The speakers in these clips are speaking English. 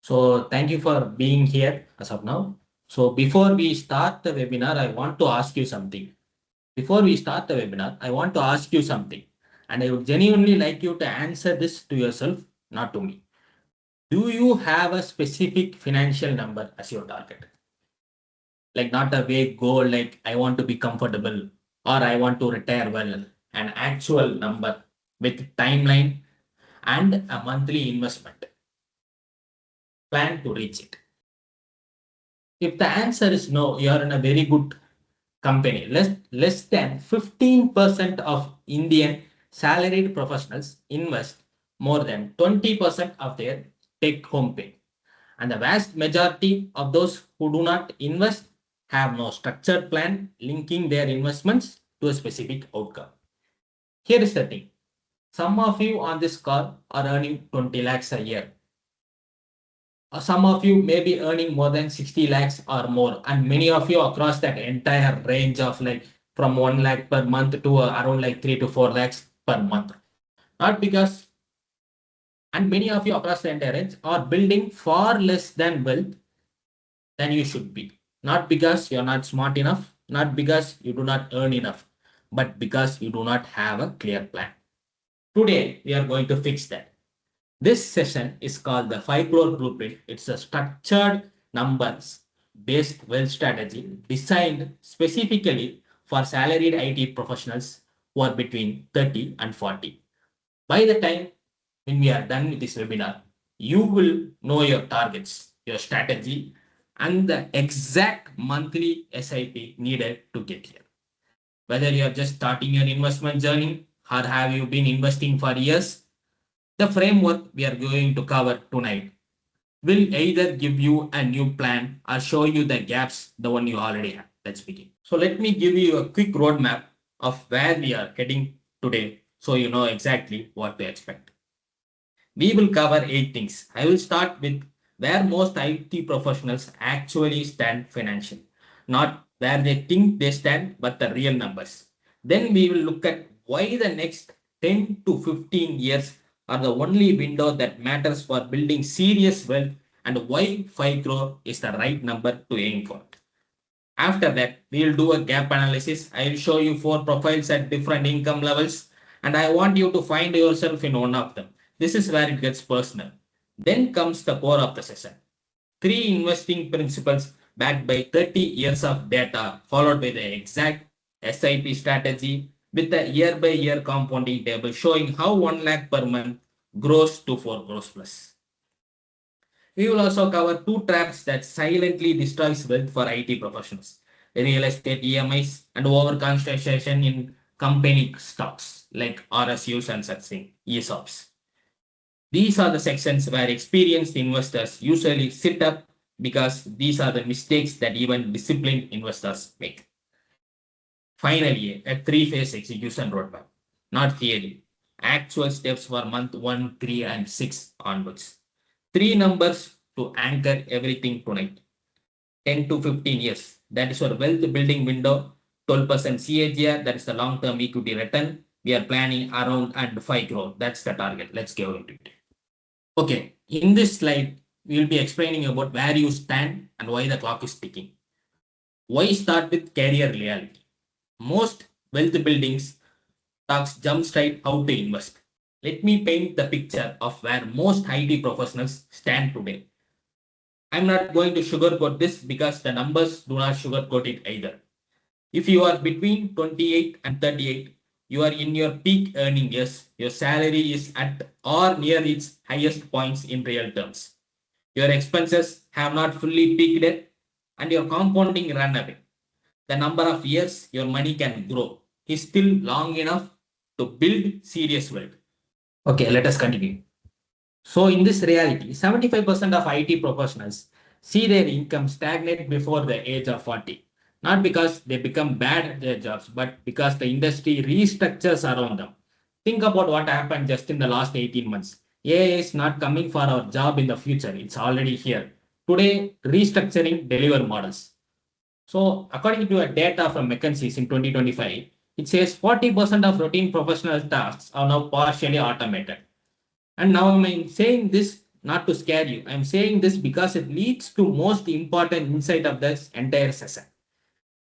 So thank you for being here as of now. So before we start the webinar, I want to ask you something. Before we start the webinar, I want to ask you something. And I would genuinely like you to answer this to yourself, not to me. Do you have a specific financial number as your target? Like not a vague goal like I want to be comfortable or I want to retire well. An actual number with timeline and a monthly investment plan to reach it. If the answer is no, you are in a very good company. Less than 15% of Indian salaried professionals invest more than 20% of their take home pay. And the vast majority of those who do not invest have no structured plan linking their investments to a specific outcome. Here is the thing. Some of you on this call are earning 20 lakhs a year. Some of you may be earning more than 60 lakhs or more, and many of you across that entire range of like from 1 lakh per month to around like 3 to 4 lakhs per month. Not because, and many of you across the entire range are building far less than wealth than you should be. Not because you're not smart enough, not because you do not earn enough, but because you do not have a clear plan. Today, we are going to fix that. This session is called the 5 Crore Blueprint. It's a structured numbers based wealth strategy designed specifically for salaried IT professionals who are between 30 and 40. By the time when we are done with this webinar, you will know your targets, your strategy, and the exact monthly SIP needed to get here. Whether you are just starting your investment journey or have you been investing for years, the framework we are going to cover tonight will either give you a new plan or show you the gaps, the one you already have. Let's begin. So let me give you a quick roadmap of where we are heading today so you know exactly what to expect. We will cover 8 things. I will start with where most IT professionals actually stand financially, not where they think they stand, but the real numbers. Then we will look at why the next 10 to 15 years are the only window that matters for building serious wealth and why 5 crore is the right number to aim for. After that, we will do a gap analysis. I will show you 4 profiles at different income levels, and I want you to find yourself in one of them. This is where it gets personal. Then comes the core of the session. 3 investing principles backed by 30 years of data, followed by the exact SIP strategy with the year by year compounding table showing how 1 lakh per month grows to 4 crores plus. We will also cover 2 traps that silently destroys wealth for IT professionals: real estate EMIs and over concentration in company stocks like RSUs and such things, ESOPs. These are the sections where experienced investors usually sit up because these are the mistakes that even disciplined investors make. Finally, a 3-phase execution roadmap, not theory, actual steps for month 1, 3, and 6 onwards. 3 numbers to anchor everything tonight. 10 to 15 years, that is your wealth building window. 12% CAGR, that is the long-term equity return. We are planning around and 5 crore. That's the target. Let's go into it. Okay, in this slide, we will be explaining about where you stand and why the clock is ticking. Why start with career reality? Most wealth buildings talks jump straight how to invest. Let me paint the picture of where most IT professionals stand today. I'm not going to sugarcoat this because the numbers do not sugarcoat it either. If you are between 28 and 38, you are in your peak earning years. Your salary is at or near its highest points in real terms. Your expenses have not fully peaked yet, and your compounding run away. The number of years your money can grow is still long enough to build serious wealth. Okay, let us continue. So in this reality, 75% of IT professionals see their income stagnate before the age of 40. Not because they become bad at their jobs, but because the industry restructures around them. Think about what happened just in the last 18 months. AI is not coming for our job in the future. It's already here. Today, restructuring deliver models. So according to a data from McKinsey in 2025, it says 40% of routine professional tasks are now partially automated. And now I'm saying this not to scare you. I'm saying this because it leads to most important insight of this entire session.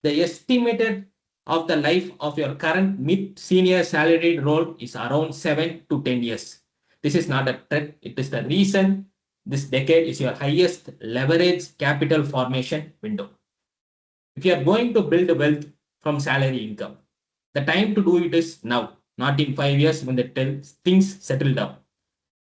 The estimated of the life of your current mid-senior salaried role is around 7 to 10 years. This is not a trend. It is the reason this decade is your highest leverage capital formation window. If you are going to build wealth from salary income, the time to do it is now, not in 5 years when the things settle down.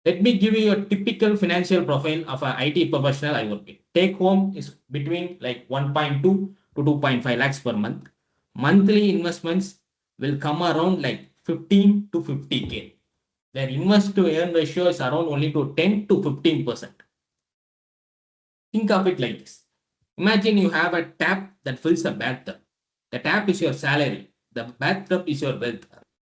Let me give you a typical financial profile of an IT professional I work with. Take home is between like 1.2 to 2.5 lakhs per month. Monthly investments will come around like 15 to 50K. Their invest to earn ratio is around only to 10 to 15%. Think of it like this. Imagine you have a tap that fills a bathtub. The tap is your salary. The bathtub is your wealth.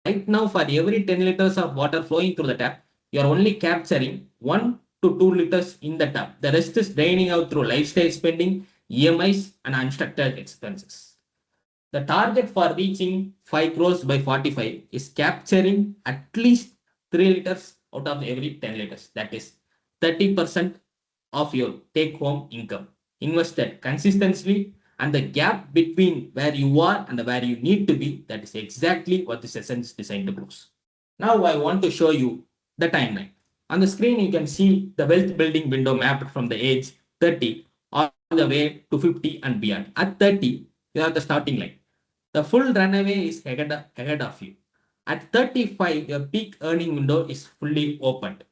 Right now, for every 10 liters of water flowing through the tap, you are only capturing 1 to 2 liters in the tap. The rest is draining out through lifestyle spending, EMIs, and unstructured expenses. The target for reaching 5 crores by 45 is capturing at least 3 liters out of every 10 liters. That is 30% of your take home income invested consistently, and the gap between where you are and where you need to be, that is exactly what this session is designed to close. Now I want to show you the timeline. On the screen you can see the wealth building window mapped from the age 30 all the way to 50 and beyond. At 30 you are the starting line. The full runaway is ahead of you. At 35 your peak earning window is fully opened.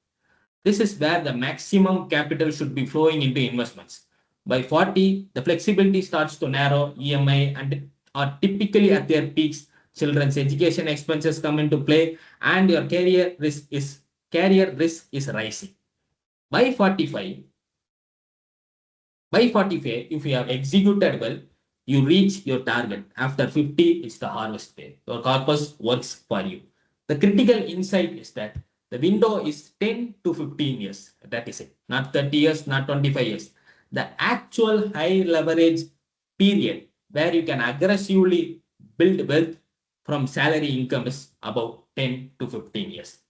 This is where the maximum capital should be flowing into investments. By 40, the flexibility starts to narrow, EMI and are typically at their peaks. Children's education expenses come into play, and your career risk is rising. By 45, if you have executed well, you reach your target. After 50, it's the harvest phase. Your corpus works for you. The critical insight is that the window is 10 to 15 years. That is it. Not 30 years, not 25 years. The actual high leverage period where you can aggressively build wealth from salary income is about 10 to 15 years.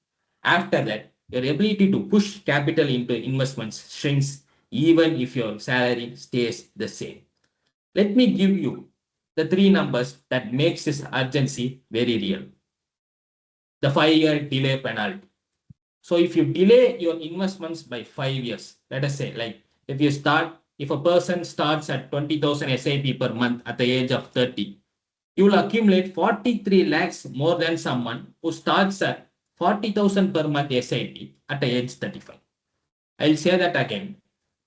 After that, your ability to push capital into investments shrinks even if your salary stays the same. Let me give you the three numbers that makes this urgency very real. The 5-year delay penalty. So if you delay your investments by 5 years, let us say like if a person starts at 20,000 SIP per month at the age of 30, you will accumulate 43 lakhs more than someone who starts at 40,000 per month SIP at the age 35. I'll say that again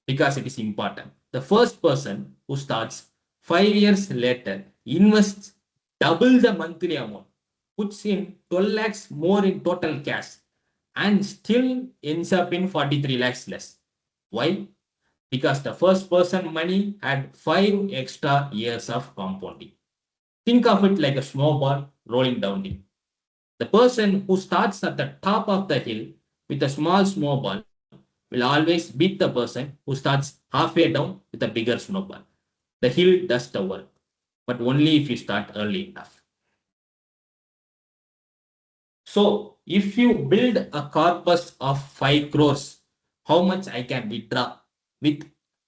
because it is important. The first person who starts 5 years later invests double the monthly amount, puts in 12 lakhs more in total cash, and still ends up in 43 lakhs less. Why? Because the first person money had 5 extra years of compounding. Think of it like a snowball rolling downhill. The person who starts at the top of the hill with a small snowball will always beat the person who starts halfway down with a bigger snowball. The hill does the work, but only if you start early enough. So, if you build a corpus of 5 crores, how much I can withdraw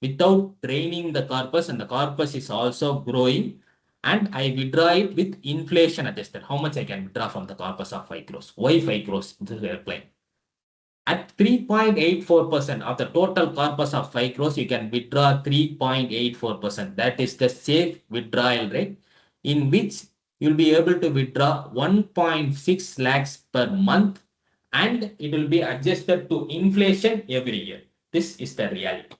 without draining the corpus, and the corpus is also growing, and I withdraw it with inflation adjusted. How much I can withdraw from the corpus of 5 crores? Why 5 crores? This is airplane. At 3.84% of the total corpus of 5 crores, you can withdraw 3.84%. That is the safe withdrawal rate, in which you'll be able to withdraw 1.6 lakhs per month, and it will be adjusted to inflation every year. This is the reality.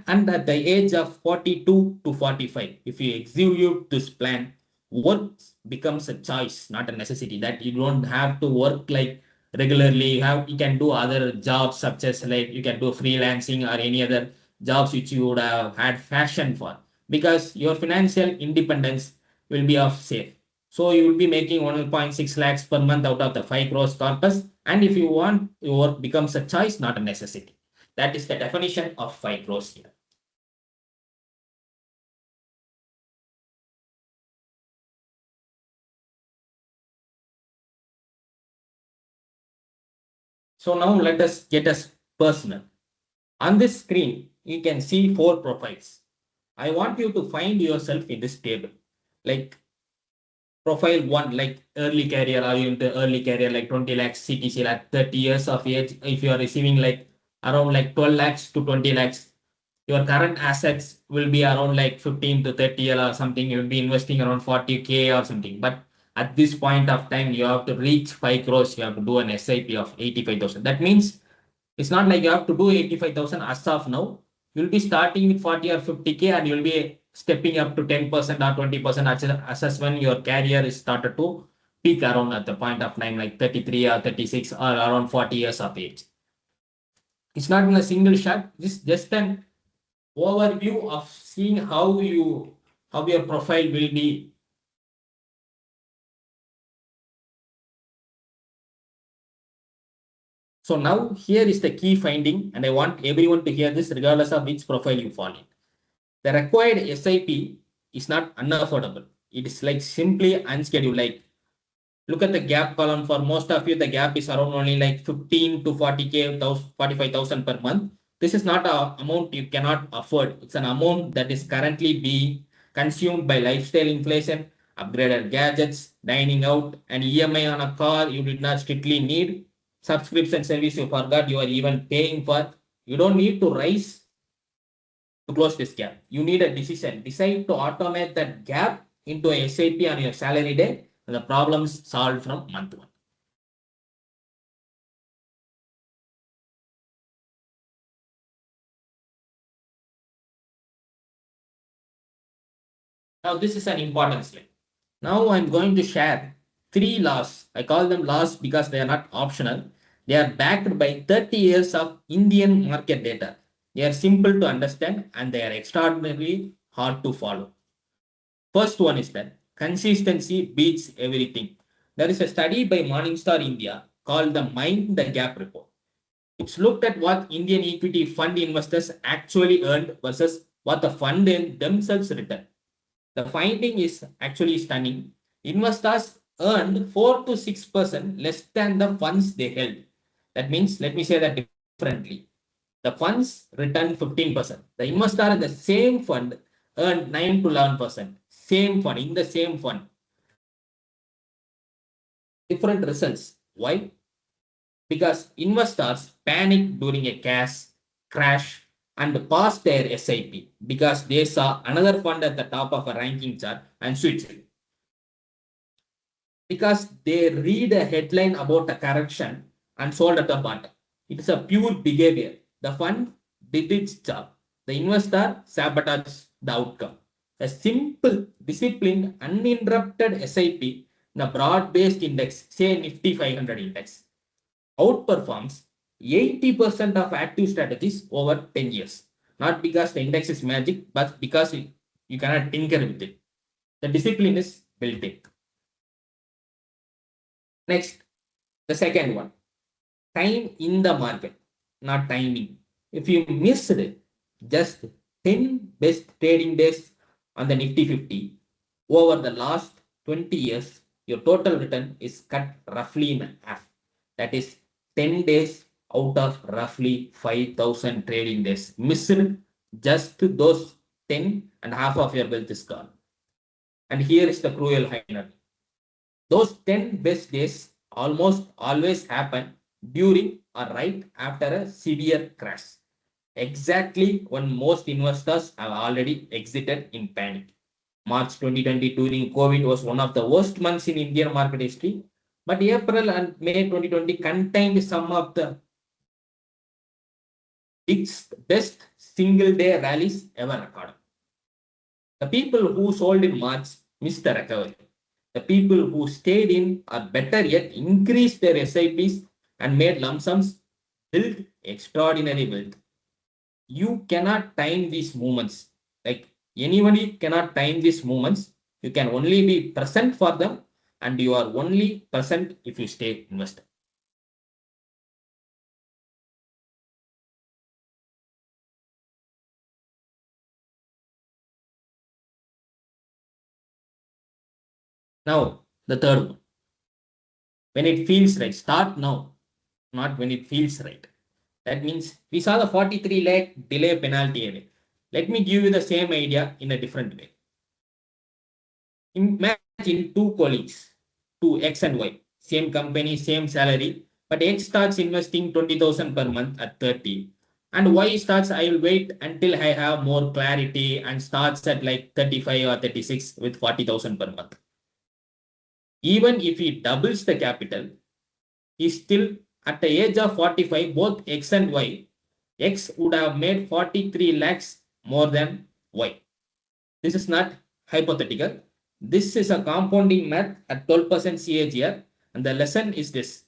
And at the age of 42 to 45, if you execute this plan, work becomes a choice, not a necessity. That you don't have to work like regularly. You can do other jobs such as like you can do freelancing or any other jobs which you would have had passion for, because your financial independence will be of safe. So you will be making 1.6 lakhs per month out of the 5 crores corpus. And if you want, your work becomes a choice, not a necessity. That is the definition of 5 crores here. So now let us get us personal. On this screen, you can see 4 profiles. I want you to find yourself in this table. Like profile 1, like early career, are you into early career like 20 lakhs CTC at 30 years of age? If you are receiving like around like 12 lakhs to 20 lakhs, your current assets will be around like 15 to 30 or something. You will be investing around 40K or something. But at this point of time, you have to reach 5 crores. You have to do an SIP of 85,000. That means it's not like you have to do 85,000 as of now. You'll be starting with 40 or 50K and you'll be stepping up to 10% or 20% as when your career is started to peak around at the point of time like 33 or 36 or around 40 years of age. It's not in a single shot. This just an overview of seeing how your profile will be. So now here is the key finding, and I want everyone to hear this regardless of which profile you fall in. The required SIP is not unaffordable. It is like simply unscheduled. Like look at the gap column. For most of you, the gap is around only like 15 to 40K, 45,000 per month. This is not an amount you cannot afford. It's an amount that is currently being consumed by lifestyle inflation, upgraded gadgets, dining out, and EMI on a car you did not strictly need, subscription service you forgot you are even paying for. You don't need to rise to close this gap. You need a decision. Decide to automate that gap into a SIP on your salary day, and the problems solved from month one. Now, this is an important slide. Now, I'm going to share 3 laws. I call them laws because they are not optional. They are backed by 30 years of Indian market data. They are simple to understand and they are extraordinarily hard to follow. First one is that consistency beats everything. There is a study by Morningstar India called the Mind the Gap report. It's looked at what Indian equity fund investors actually earned versus what the fund themselves returned. The finding is actually stunning. Investors earned 4 to 6% less than the funds they held. That means, let me say that differently. The funds returned 15%. The investor in the same fund earned 9 to 11%. Same fund, in the same fund. Different results. Why? Because investors panicked during a crash and paused their SIP because they saw another fund at the top of a ranking chart and switched. Because they read a headline about a correction and sold at the bottom. It is a pure behavior. The fund did its job. The investor sabotaged the outcome. A simple, disciplined, uninterrupted SIP in a broad-based index, say Nifty 500 index, outperforms 80% of active strategies over 10 years. Not because the index is magic, but because you cannot tinker with it. The discipline is built in. Next, the second one, time in the market, not timing. If you missed just 10 best trading days on the Nifty 50 over the last 20 years, your total return is cut roughly in half. That is 10 days out of roughly 5,000 trading days. Missed just those 10 and half of your wealth is gone. And here is the cruel irony. Those 10 best days almost always happen during or right after a severe crash. Exactly when most investors have already exited in panic. March 2020 during COVID was one of the worst months in Indian market history, but April and May 2020 contained some of the best single day rallies ever recorded. The people who sold in March missed the recovery. The people who stayed in, or better yet, increased their SIPs and made lump sums, built extraordinary wealth. You cannot time these movements. Like anybody cannot time these movements. You can only be present for them, and you are only present if you stay invested. Now, the third one. When it feels right, start now. not when it feels right. That means we saw the 43 lakh delay penalty area. Let me give you the same idea in a different way. Imagine two colleagues, two X and Y, same company, same salary, but X starts investing 20,000 per month at 30, and Y starts, I will wait until I have more clarity and starts at like 35 or 36 with 40,000 per month. Even if he doubles the capital, he's still at the age of 45, both X and Y, X would have made 43 lakhs more than Y. This is not hypothetical. This is a compounding math at 12% CAGR. And the lesson is this.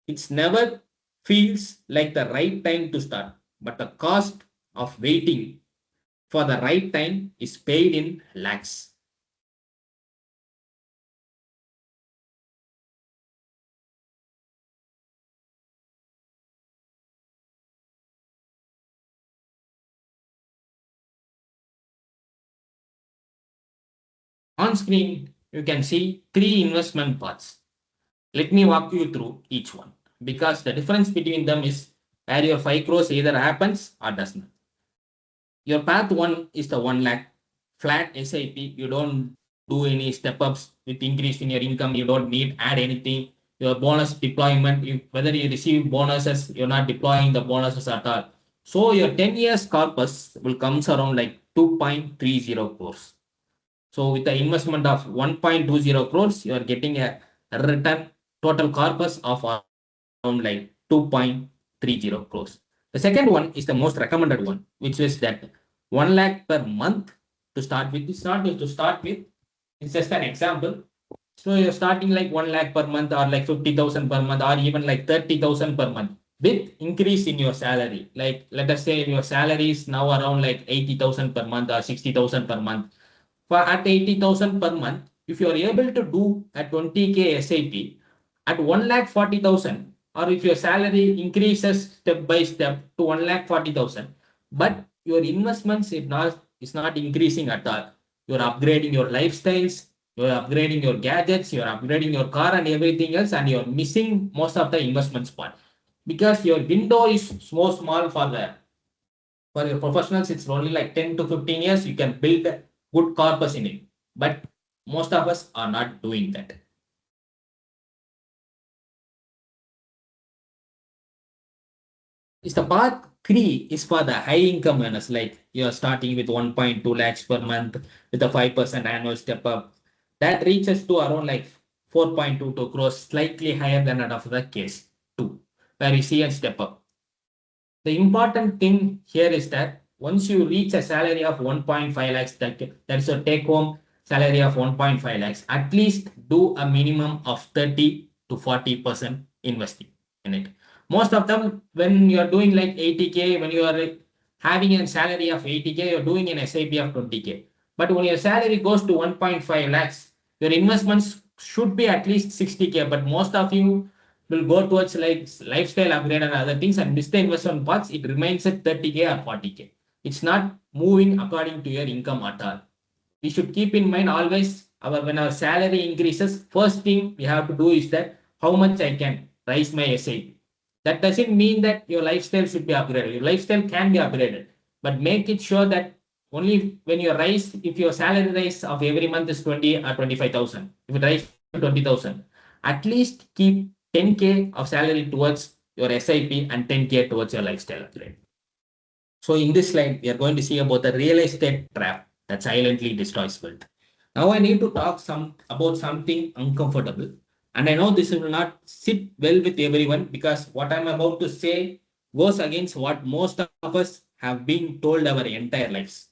It never feels like the right time to start, but the cost of waiting for the right time is paid in lakhs. On screen, you can see three investment paths. Let me walk you through each one because the difference between them is where your 5 crores either happens or does not. Your path one is the 1 lakh flat SIP. You don't do any step ups with increase in your income. You don't need add anything. Your bonus deployment, whether you receive bonuses, you're not deploying the bonuses at all. So your 10 years corpus will comes around like 2.30 crores. So with the investment of 1.20 crores, you are getting a return total corpus of around like 2.30 crores. The second one is the most recommended one, which is that 1 lakh per month to start with. It's not to start with, it's just an example. So you're starting like 1 lakh per month or like 50,000 per month or even like 30,000 per month with increase in your salary. Like let us say your salary is now around like 80,000 per month or 60,000 per month. For at 80,000 per month, if you are able to do a 20K SIP at 1,40,000, or if your salary increases step by step to 1,40,000, but your investments is not increasing at all. You're upgrading your lifestyles, you're upgrading your gadgets, you're upgrading your car and everything else, and you're missing most of the investments part because your window is so small for your professionals. It's only like 10 to 15 years. You can build a good corpus in it, but most of us are not doing that. Is the path 3 is for the high income earners, like you're starting with 1.2 lakhs per month with a 5% annual step up. That reaches to around like 4.22 crores, slightly higher than that of the case 2, where you see a step up. The important thing here is that once you reach a salary of 1.5 lakhs, that's a take home salary of 1.5 lakhs, at least do a minimum of 30 to 40% investing in it. Most of them, when you are doing like 80K, when you are having a salary of 80K, you're doing an SIP of 20K. But when your salary goes to 1.5 lakhs, your investments should be at least 60K. But most of you will go towards like lifestyle upgrade and other things and miss the investment parts. It remains at 30K or 40K. It's not moving according to your income at all. We should keep in mind always when our salary increases, first thing we have to do is that how much I can raise my SIP. That doesn't mean that your lifestyle should be upgraded. Your lifestyle can be upgraded, but make it sure that only when you rise, if your salary rise of every month is 20 or 25,000, if it rise to 20,000, at least keep 10K of salary towards your SIP and 10K towards your lifestyle upgrade. So in this slide, we are going to see about the real estate trap that silently destroys wealth. Now I need to talk about something uncomfortable. And I know this will not sit well with everyone because what I'm about to say goes against what most of us have been told our entire lives.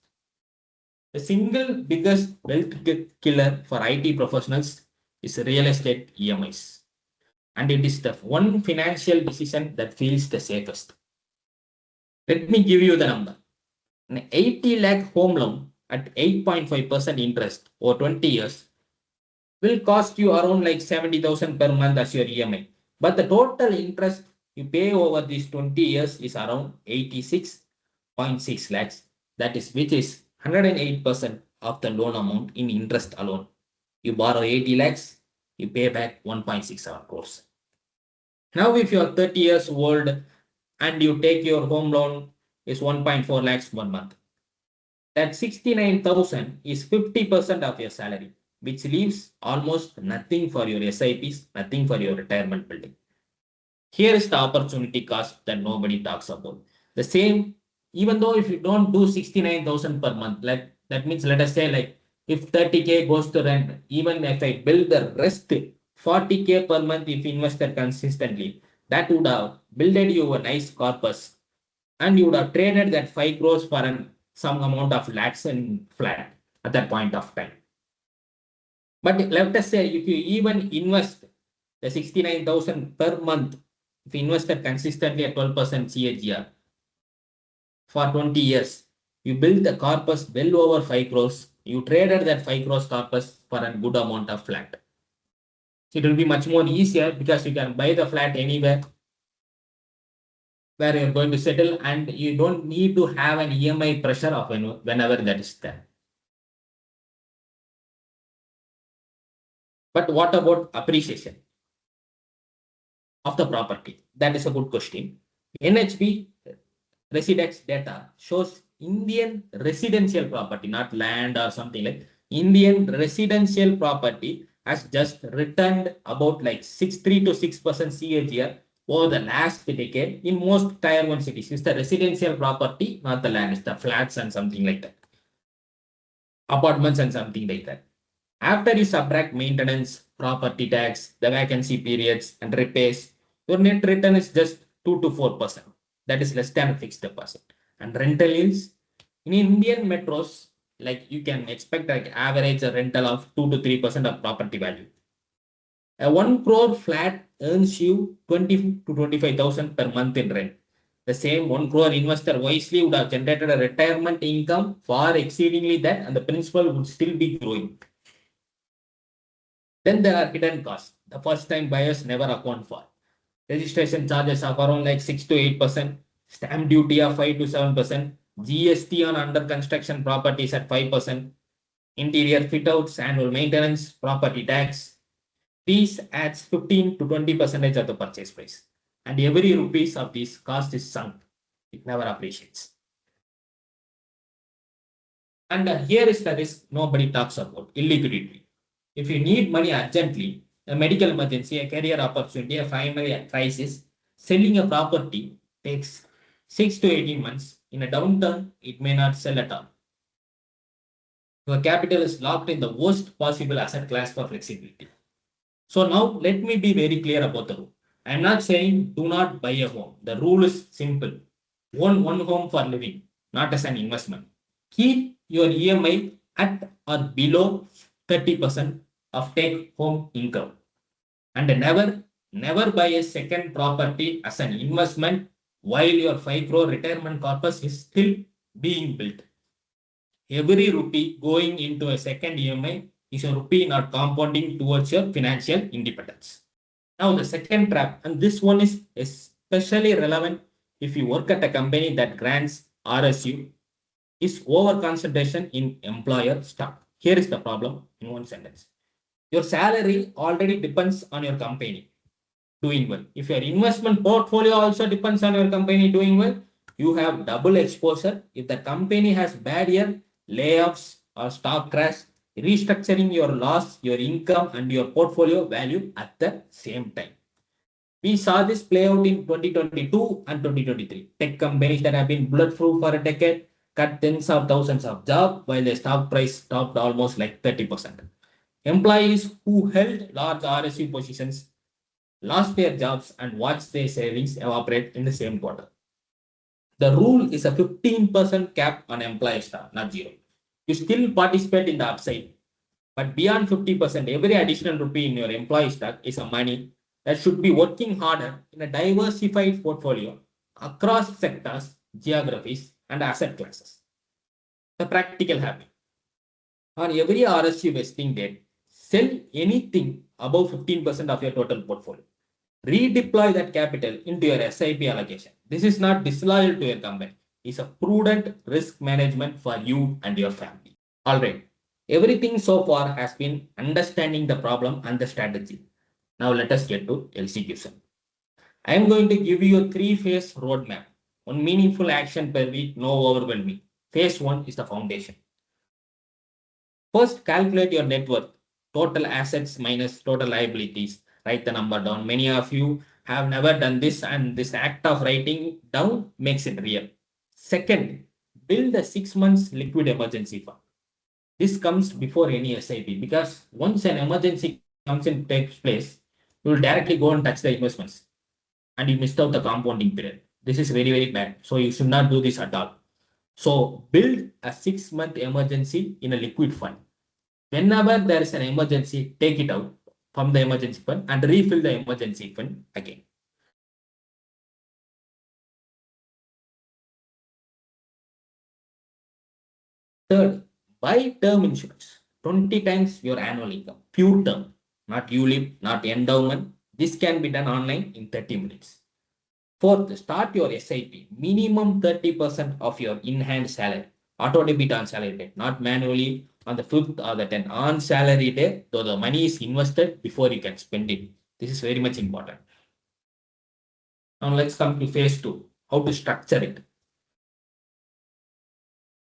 The single biggest wealth killer for IT professionals is real estate EMIs. And it is the one financial decision that feels the safest. Let me give you the number. An 80 lakh home loan at 8.5% interest over 20 years will cost you around like 70,000 per month as your EMI. But the total interest you pay over these 20 years is around 86.6 lakhs. That is, which is 108% of the loan amount in interest alone. You borrow 80 lakhs, you pay back 1.67 crores. Now, if you are 30 years old and you take your home loan is 1.4 lakhs 1 month, that 69,000 is 50% of your salary, which leaves almost nothing for your SIPs, nothing for your retirement building. Here is the opportunity cost that nobody talks about. The same, even though if you don't do 69,000 per month, like that means let us say like if 30K goes to rent, even if I build the rest 40K per month if invested consistently, that would have builded you a nice corpus and you would have traded that 5 crores for some amount of lakhs in flat at that point of time. But let us say if you even invest the 69,000 per month, if you invested consistently at 12% CAGR for 20 years, you build the corpus well over 5 crores. You traded that 5 crores corpus for a good amount of flat. It will be much more easier because you can buy the flat anywhere where you're going to settle and you don't need to have an EMI pressure of whenever that is there. But what about appreciation of the property? That is a good question. NHB Residex data shows Indian residential property, not land or something like Indian residential property has just returned about like 3 to 6% CAGR over the last decade in most tier 1 cities. It's the residential property, not the land, it's the flats and something like that. Apartments and something like that. After you subtract maintenance, property tax, the vacancy periods, and repairs, your net return is just 2 to 4%. That is less than a fixed deposit. And rental yields in Indian metros, like you can expect like average a rental of 2 to 3% of property value. A 1 crore flat earns you 20 to 25,000 per month in rent. The same 1 crore investor wisely would have generated a retirement income far exceedingly that, and the principal would still be growing. Then there are hidden costs. The first time buyers never account for. Registration charges of around like 6 to 8%, stamp duty of 5 to 7%, GST on under construction properties at 5%, interior fit outs, annual maintenance, property tax. These adds 15 to 20% of the purchase price. And every rupees of this cost is sunk. It never appreciates. And here is the risk nobody talks about, illiquidity. If you need money urgently, a medical emergency, a career opportunity, a family crisis, selling a property takes 6 to 18 months. In a downturn, it may not sell at all. Your capital is locked in the worst possible asset class for flexibility. So now let me be very clear about the rule. I am not saying do not buy a home. The rule is simple. Own one home for living, not as an investment. Keep your EMI at or below 30% of take home income. And never buy a second property as an investment while your 5 crore retirement corpus is still being built. Every rupee going into a second EMI is a rupee not compounding towards your financial independence. Now, the second trap, and this one is especially relevant if you work at a company that grants RSU, is over concentration in employer stock. Here is the problem in one sentence. Your salary already depends on your company doing well. If your investment portfolio also depends on your company doing well, you have double exposure. If the company has bad year, layoffs or stock crash, restructuring your loss, your income and your portfolio value at the same time. We saw this play out in 2022 and 2023. Tech companies that have been bulletproof for a decade cut tens of thousands of jobs while the stock price dropped almost like 30%. Employees who held large RSU positions lost their jobs and watched their savings evaporate in the same quarter. The rule is a 15% cap on employee stock, not zero. You still participate in the upside, but beyond 50%, every additional rupee in your employee stock is a money that should be working harder in a diversified portfolio across sectors, geographies, and asset classes. The practical habit. On every RSU vesting date, sell anything above 15% of your total portfolio. Redeploy that capital into your SIP allocation. This is not disloyal to your company. It's a prudent risk management for you and your family. All right. Everything so far has been understanding the problem and the strategy. Now let us get to execution. I am going to give you a three-phase roadmap. One meaningful action per week, no overwhelming. Phase one is the foundation. First, calculate your net worth, total assets minus total liabilities. Write the number down. Many of you have never done this, and this act of writing down makes it real. Second, build a 6 months liquid emergency fund. This comes before any SIP because once an emergency comes in takes place, you will directly go and touch the investments and you missed out the compounding period. This is very, very bad. So you should not do this at all. So build a 6 month emergency in a liquid fund. Whenever there is an emergency, take it out from the emergency fund and refill the emergency fund again. Third, buy term insurance. 20 times your annual income. Pure term, not ULIP, not endowment. This can be done online in 30 minutes. Fourth, start your SIP. Minimum 30% of your in-hand salary. Auto debit on salary day, not manually on the 5th or the 10th. On salary day, though the money is invested before you can spend it. This is very much important. Now let's come to phase two. How to structure it.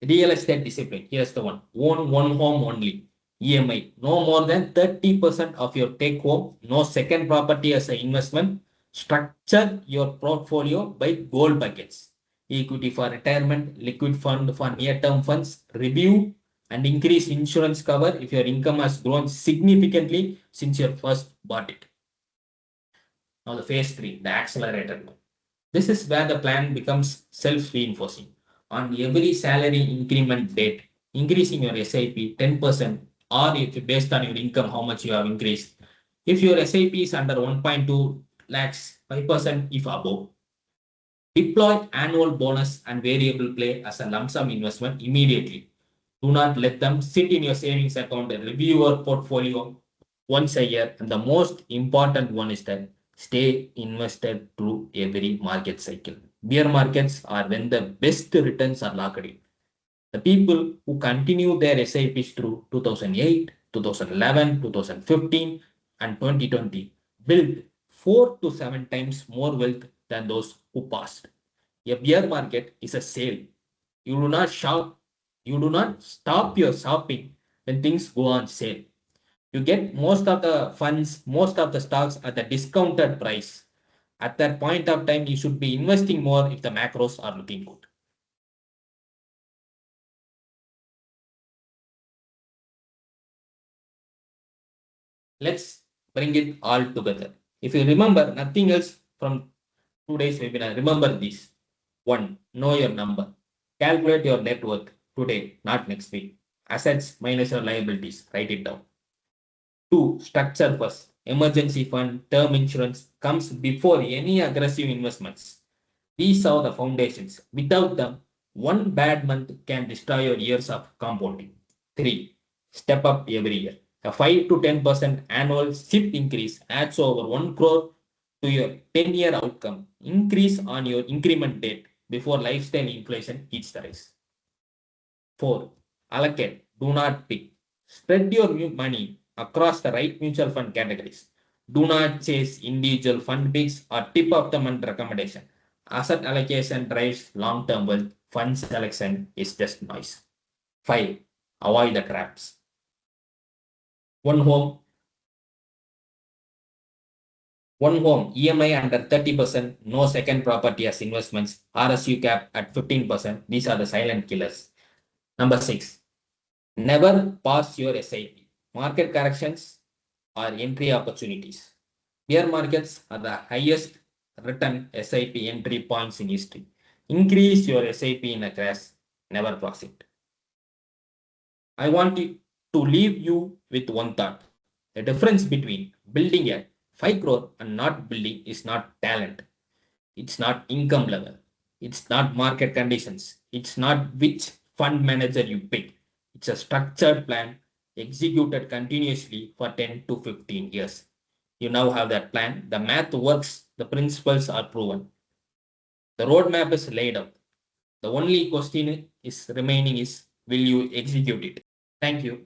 Real estate discipline. Here's the one. Own one home only. EMI. No more than 30% of your take home. No second property as an investment. Structure your portfolio by goal buckets. Equity for retirement, liquid fund for near-term funds. Review and increase insurance cover if your income has grown significantly since you first bought it. Now the phase three, the accelerator. This is where the plan becomes self-reinforcing. On every salary increment date, increasing your SIP 10%, or if based on your income, how much you have increased. If your SIP is under 1.2 lakhs, 5% if above. Deploy annual bonus and variable play as a lump sum investment immediately. Do not let them sit in your savings account and review your portfolio once a year. And the most important one is that stay invested through every market cycle. Bear markets are when the best returns are locked in. The people who continue their SIPs through 2008, 2011, 2015, and 2020 build 4 to 7 times more wealth than those who passed. A bear market is a sale. You do not shop. You do not stop your shopping when things go on sale. You get most of the funds, most of the stocks at the discounted price. At that point of time, you should be investing more if the macros are looking good. Let's bring it all together. If you remember nothing else from today's webinar, remember this. One, know your number. Calculate your net worth today, not next week. Assets minus your liabilities, write it down. Two, structure first. Emergency fund, term insurance comes before any aggressive investments. These are the foundations. Without them, one bad month can destroy your years of compounding. Three, step up every year. A 5 to 10% annual SIP increase adds over 1 crore to your 10-year outcome. Increase on your increment date before lifestyle inflation hits the rise. 4. Allocate. Do not pick. Spread your money across the right mutual fund categories. Do not chase individual fund picks or tip of the month recommendation. Asset allocation drives long-term wealth. Fund selection is just noise. 5. Avoid the traps. One home, EMI under 30%, no second property as investments, RSU cap at 15%. These are the silent killers. Number 6, never pass your SIP. Market corrections are entry opportunities. Bear markets are the highest return SIP entry points in history. Increase your SIP in a crash, never pass it. I want to leave you with one thought. The difference between building a 5 crore and not building is not talent. It's not income level. It's not market conditions. It's not which fund manager you pick. It's a structured plan executed continuously for 10 to 15 years. You now have that plan. The math works. The principles are proven. The roadmap is laid out. The only question is remaining is, will you execute it? Thank you.